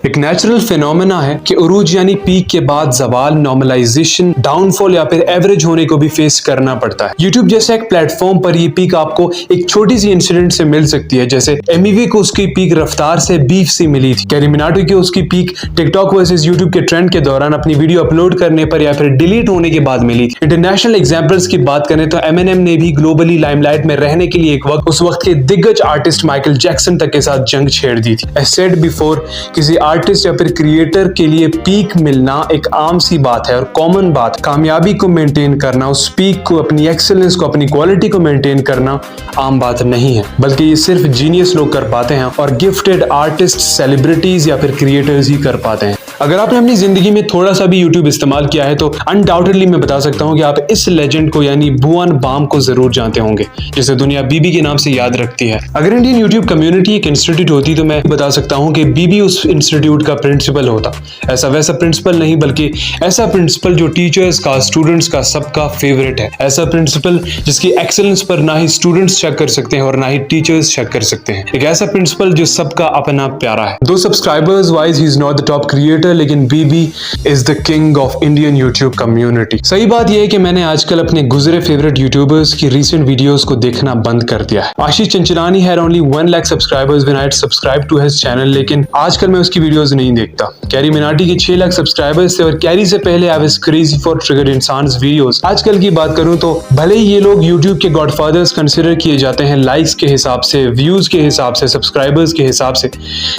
एक natural phenomena है कि उरूज यानी पीक के बाद जवाल, नॉर्मलाइजेशन, डाउनफॉल या फिर एवरेज होने को भी फेस करना पड़ता है। यूट्यूब जैसे एक प्लेटफॉर्म पर ये पीक आपको एक छोटी सी इंसिडेंट से मिल सकती है। जैसे एमवी को उसकी पीक रफ्तार से बीफ से मिली थी। कैरी मिनाटी को उसकी पीक टिकटॉक वर्सेस यूट्यूब के ट्रेंड के दौरान अपनी वीडियो अपलोड करने पर या फिर डिलीट होने के बाद मिली थी। इंटरनेशनल एग्जाम्पल्स की बात करें तो एमएनएम ने भी ग्लोबली लाइमलाइट में रहने के लिए उस वक्त के दिग्गज आर्टिस्ट माइकल जैक्सन तक के साथ जंग छेड़ दी थी। एज सेड बिफोर, किसी आर्टिस्ट या फिर क्रिएटर के लिए पीक मिलना एक आम सी बात है और कॉमन बात। कामयाबी को मेंटेन करना, उस पीक को, अपनी एक्सेलेंस को, अपनी क्वालिटी को मेंटेन करना आम बात नहीं है, बल्कि ये सिर्फ जीनियस लोग कर पाते हैं और गिफ्टेड आर्टिस्ट, सेलिब्रिटीज या फिर क्रिएटर्स ही कर पाते हैं। अगर आपने अपनी जिंदगी में थोड़ा सा भी यूट्यूब इस्तेमाल किया है तो अनडाउटेडली मैं बता सकता हूं कि आप इस लेजेंड को यानी भुवन बाम को जरूर जानते होंगे, जिसे दुनिया बीबी के नाम से याद रखती है। अगर इंडियन यूट्यूब कम्युनिटी एक इंस्टीट्यूट होती तो मैं बता सकता हूं कि बीबी उस इंस्टीट्यूट का प्रिंसिपल होता। ऐसा वैसा प्रिंसिपल नहीं, बल्कि ऐसा प्रिंसिपल जो टीचर्स का, स्टूडेंट्स का, सबका फेवरेट है। ऐसा प्रिंसिपल जिसकी एक्सेलेंस पर ना ही स्टूडेंट्स चेक कर सकते हैं और ना ही टीचर्स चेक कर सकते हैं। एक ऐसा प्रिंसिपल जो सबका अपना प्यारा है। दो subscribers wise he is not the top creator, लेकिन BB is the king of Indian YouTube community. सही बात यह है कि मैंने आजकल अपने गुजरे फेवरेट यूट्यूबर्स की रीसेंट वीडियोस को देखना बंद कर दिया है। Ashish Chanchlani had only 1 lakh subscribers when I subscribe to his channel, लेकिन आजकल मैं उसकी वीडियोस नहीं देखता। कैरी मिनाटी के 6 लाख सब्सक्राइबर्स थे और कैरी से पहले I was crazy for Triggered Insaan's videos. आजकल की बात करूं तो भले ही ये लोग यूट्यूब के गॉडफादर्स कंसिडर किए जाते हैं लाइक्स के हिसाब से, व्यूज के हिसाब से, सब्सक्राइबर्स के हिसाब से,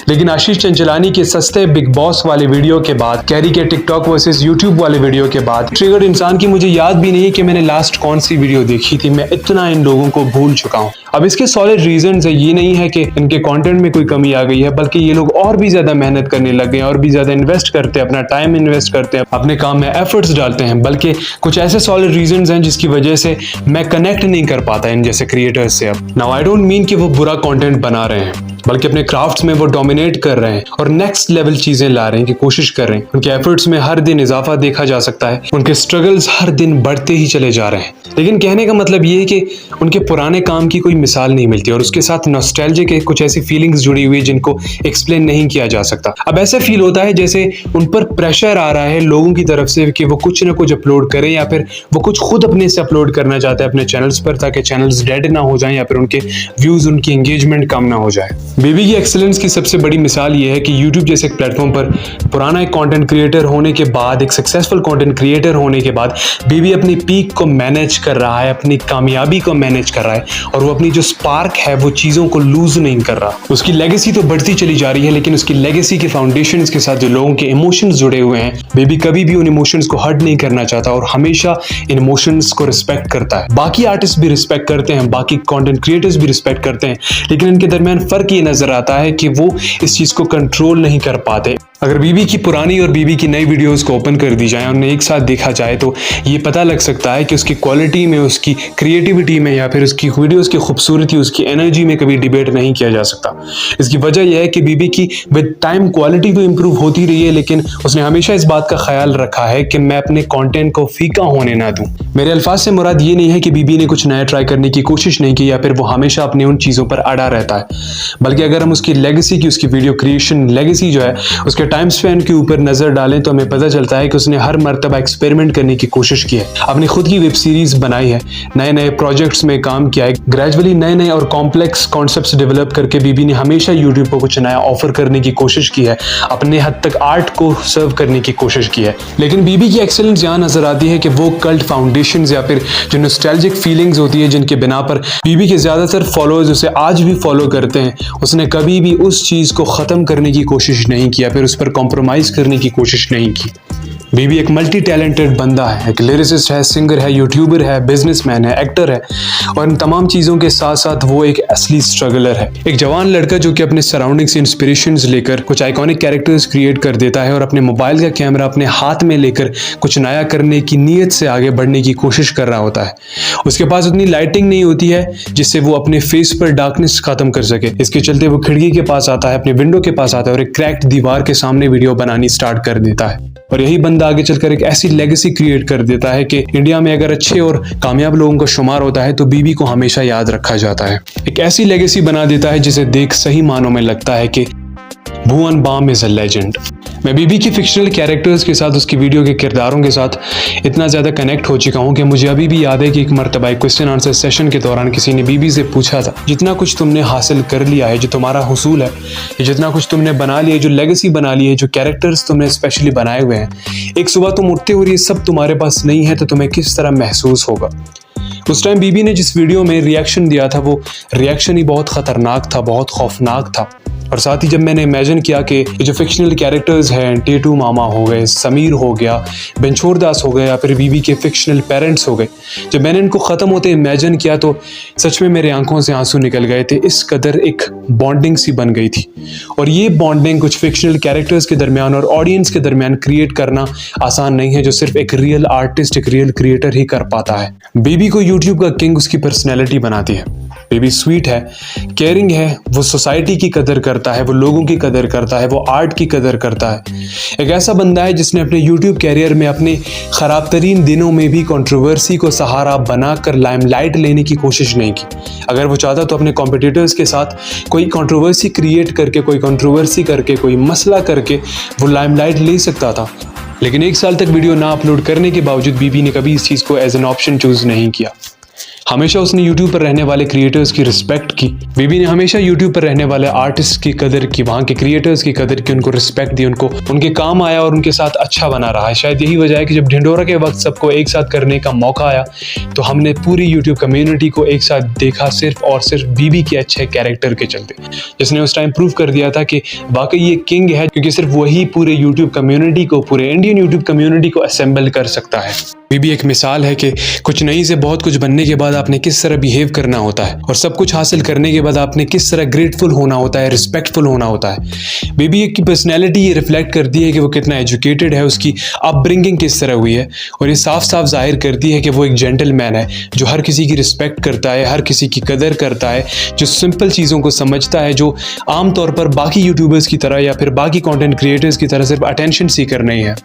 लेकिन आशीष चंचलानी के सस्ते बिग बॉस वाले वीडियो के बाद, कैरी के टिकटॉक वर्सेस यूट्यूब वाले वीडियो के बाद, ट्रिगर्ड इंसान की मुझे याद भी नहीं कि मैंने लास्ट कौन सी वीडियो देखी थी। मैं इतना इन लोगों को भूल चुका हूं। अब इसके सॉलिड रीजंस है, ये नहीं है कि इनके कंटेंट में कोई कमी आ गई है, बल्कि ये लोग और भी ज्यादा मेहनत करने लग गए हैं और भी ज्यादा इन्वेस्ट करते हैं, अपना टाइम इन्वेस्ट करते हैं, अपने काम में एफर्ट्स डालते हैं। बल्कि कुछ ऐसे सॉलिड रीजंस हैं जिसकी वजह से मैं कनेक्ट नहीं कर पाता इन जैसे क्रिएटर्स से। अब नाउ आई डोंट मीन कि वो बुरा कंटेंट बना रहे हैं, बल्कि अपने क्राफ्ट्स में वो डोमिनेट कर रहे हैं और नेक्स्ट लेवल चीजें ला रहे हैं की कोशिश कर रहे हैं। उनके एफर्ट्स में हर दिन इजाफा देखा जा सकता है, उनके स्ट्रगल्स हर दिन बढ़ते ही चले जा रहे हैं। लेकिन कहने का मतलब ये है कि उनके पुराने काम की कोई मिसाल नहीं मिलती और उसके साथ नॉस्टैल्जिया के कुछ ऐसी फीलिंग्स जुड़ी हुई है जिनको एक्सप्लेन नहीं किया जा सकता। अब ऐसा फील होता है जैसे उन पर प्रेशर आ रहा है लोगों की तरफ से कि वो कुछ ना कुछ अपलोड करें या फिर वो कुछ खुद अपने से अपलोड करना चाहते हैं अपने चैनल्स पर, ताकि चैनल्स डेड ना हो जाएं या फिर उनके व्यूज, उनकी एंगेजमेंट कम ना हो जाए। बेबी की एक्सेलेंस की सबसे बड़ी मिसाल ये है कि यूट्यूब जैसे एक प्लेटफॉर्म पर पुराना एक कंटेंट क्रिएटर होने के बाद, एक सक्सेसफुल कंटेंट क्रिएटर होने के बाद, बेबी अपनी पीक को मैनेज कर रहा है, अपनी कामयाबी को मैनेज कर रहा है और वो अपनी जो स्पार्क है वो चीजों को लूज नहीं कर रहा। उसकी लेगेसी तो बढ़ती चली जा रही है, लेकिन उसकी लेगेसी के फाउंडेशंस के साथ जो लोगों के इमोशंस जुड़े हुए हैं, बेबी कभी भी उन इमोशंस को हर्ट नहीं करना चाहता और हमेशा इन इमोशंस को रिस्पेक्ट करता है। बाकी आर्टिस्ट भी रिस्पेक्ट करते हैं, बाकी कंटेंट क्रिएटर्स भी रिस्पेक्ट करते हैं, लेकिन इनके दरमियान फर्क ये नजर आता है कि वो इस चीज को कंट्रोल नहीं कर पाते। अगर बीबी की पुरानी और बीबी की नई वीडियोस को ओपन कर दी जाए और उन्हें एक साथ देखा जाए तो ये पता लग सकता है कि उसकी क्वालिटी में, उसकी क्रिएटिविटी में या फिर उसकी वीडियोस की खूबसूरती, उसकी एनर्जी में कभी डिबेट नहीं किया जा सकता। इसकी वजह यह है कि बीबी की विद टाइम क्वालिटी तो इंप्रूव होती रही है, लेकिन उसने हमेशा इस बात का ख्याल रखा है कि मैं अपने कॉन्टेंट को फीका होने ना दूं। मेरे अल्फाज से मुराद ये नहीं है कि बीबी ने कुछ नया ट्राई करने की कोशिश नहीं की या फिर वो हमेशा अपनी उन चीज़ों पर अड़ा रहता है, बल्कि अगर हम उसकी लेगेसी की, उसकी वीडियो क्रिएशन लेगेसी जो है, उसके टाइम स्पेन के ऊपर नजर डालें तो हमें पता चलता है कि उसने हर मर्तबा एक्सपेरिमेंट करने की कोशिश की है, अपनी खुद की वेब सीरीज बनाई है, नए नए प्रोजेक्ट्स में काम किया है, ग्रेजुअली नए नए और कॉम्प्लेक्स कॉन्सेप्ट्स डेवलप करके बीबी ने हमेशा यूट्यूब को कुछ नया ऑफर करने की कोशिश की है, अपने हद तक आर्ट को सर्व करने की कोशिश की है। लेकिन बीबी की एक्सेलेंस यहाँ नजर आती है कि वो कल्ट फाउंडेशंस या फिर जो नॉस्टैल्जिक फीलिंग्स होती है जिनके बिना पर बीबी के ज्यादातर फॉलोअर्स उसे आज भी फॉलो करते हैं, उसने कभी भी उस चीज को खत्म करने की कोशिश नहीं किया, फिर उस पर कॉम्प्रोमाइज करने की कोशिश नहीं की। बीबी एक मल्टी टैलेंटेड बंदा है, एक लिरिसिस्ट है, सिंगर है, यूट्यूबर है, बिजनेसमैन है, एक्टर है और इन तमाम चीज़ों के साथ साथ वो एक असली स्ट्रगलर है। एक जवान लड़का जो कि अपने सराउंडिंग से इंस्पिरेशंस लेकर कुछ आइकॉनिक कैरेक्टर्स क्रिएट कर देता है और अपने मोबाइल का कैमरा अपने हाथ में लेकर कुछ नया करने की नीयत से आगे बढ़ने की कोशिश कर रहा होता है। उसके पास उतनी लाइटिंग नहीं होती है जिससे वो अपने फेस पर डार्कनेस खत्म कर सके। इसके चलते वो खिड़की के पास आता है, अपने विंडो के पास आता है और एक क्रैक्ड दीवार के सामने वीडियो बनानी स्टार्ट कर देता है। और यही बंदा आगे चलकर एक ऐसी लेगेसी क्रिएट कर देता है कि इंडिया में अगर अच्छे और कामयाब लोगों का शुमार होता है तो बीबी को हमेशा याद रखा जाता है। एक ऐसी लेगेसी बना देता है जिसे देख सही मानों में लगता है कि भुवन बाम इज अ लेजेंड। मैं बीबी की फिक्शनल कैरेक्टर्स के साथ, उसकी वीडियो के किरदारों के साथ इतना ज़्यादा कनेक्ट हो चुका हूँ कि मुझे अभी भी याद है कि एक मरतबा एक क्वेश्चन आंसर सेशन के दौरान किसी ने बीबी से पूछा था, जितना कुछ तुमने हासिल कर लिया है, जो तुम्हारा हुसूल है, या जितना कुछ तुमने बना लिया है, जो लेगेसी बना ली है, जो कैरेक्टर्स तुमने स्पेशली बनाए हुए हैं, एक सुबह तुम उठते हो और ये सब तुम्हारे पास नहीं है तो तुम्हें किस तरह महसूस होगा। उस टाइम बीबी ने जिस वीडियो में रिएक्शन दिया था वो रिएक्शन ही बहुत ख़तरनाक था, बहुत खौफनाक था। और साथ ही जब मैंने इमेजिन किया कि ये जो फिक्शनल कैरेक्टर्स हैं, टेटू मामा हो गए, समीर हो गया, बेंचोर दास हो गए, या फिर बीबी के फिक्शनल पेरेंट्स हो गए, जब मैंने इनको ख़त्म होते इमेजिन किया तो सच में मेरे आंखों से आंसू निकल गए थे। इस कदर एक बॉन्डिंग सी बन गई थी। और ये बॉन्डिंग कुछ फिक्शनल कैरेक्टर्स के दरमियान और ऑडियंस के दरमियान क्रिएट करना आसान नहीं है, जो सिर्फ एक रियल आर्टिस्ट, एक रियल क्रिएटर ही कर पाता है। बीबी को यूट्यूब का किंग उसकी पर्सनैलिटी बनाती है। बेबी स्वीट है, केयरिंग है, वो सोसाइटी की कदर करता है, वो लोगों की कदर करता है, वो आर्ट की कदर करता है। एक ऐसा बंदा है जिसने अपने यूट्यूब कैरियर में अपने ख़राब तरीन दिनों में भी कंट्रोवर्सी को सहारा बनाकर लाइमलाइट लेने की कोशिश नहीं की। अगर वो चाहता तो अपने कॉम्पिटिटर्स के साथ कोई कंट्रोवर्सी क्रिएट करके, कोई कंट्रोवर्सी करके, कोई मसला करके वो लाइमलाइट ले सकता था। लेकिन 1 साल तक वीडियो ना अपलोड करने के बावजूद बीबी ने कभी इस चीज़ को एज एन ऑप्शन चूज़ नहीं किया। हमेशा उसने YouTube पर रहने वाले क्रिएटर्स की रिस्पेक्ट की। बीबी ने हमेशा YouTube पर रहने वाले आर्टिस्ट की कदर की, वहाँ के क्रिएटर्स की कदर की, उनको रिस्पेक्ट दी, उनको उनके काम आया और उनके साथ अच्छा बना रहा है। शायद यही वजह है कि जब ढिंढोरा के वक्त सबको एक साथ करने का मौका आया तो हमने पूरी YouTube कम्युनिटी को एक साथ देखा, सिर्फ और सिर्फ बीबी के अच्छे कैरेक्टर के चलते, जिसने उस टाइम प्रूव कर दिया था कि वाकई ये किंग है, क्योंकि सिर्फ वही पूरे YouTube कम्युनिटी को, पूरे इंडियन YouTube कम्युनिटी को असेंबल कर सकता है। बीबी एक मिसाल है कि कुछ नहीं से बहुत कुछ बनने के बाद आपने किस तरह बिहेव करना होता है, और सब कुछ हासिल करने के बाद आपने किस तरह ग्रेटफुल होना होता है, रिस्पेक्टफुल होना होता है। बीबी की पर्सनैलिटी ये रिफ्लेक्ट करती है कि वो कितना एजुकेटेड है, उसकी अपब्रिंगिंग किस तरह हुई है, और ये साफ साफ जाहिर करती है कि वो एक जेंटलमैन है जो हर किसी की रिस्पेक्ट करता है, हर किसी की कदर करता है, जो सिंपल चीज़ों को समझता है, जो आमतौर पर बाकी यूट्यूबर्स की तरह या फिर बाकी कॉन्टेंट क्रिएटर्स की तरह सिर्फ अटेंशन सीकर नहीं है।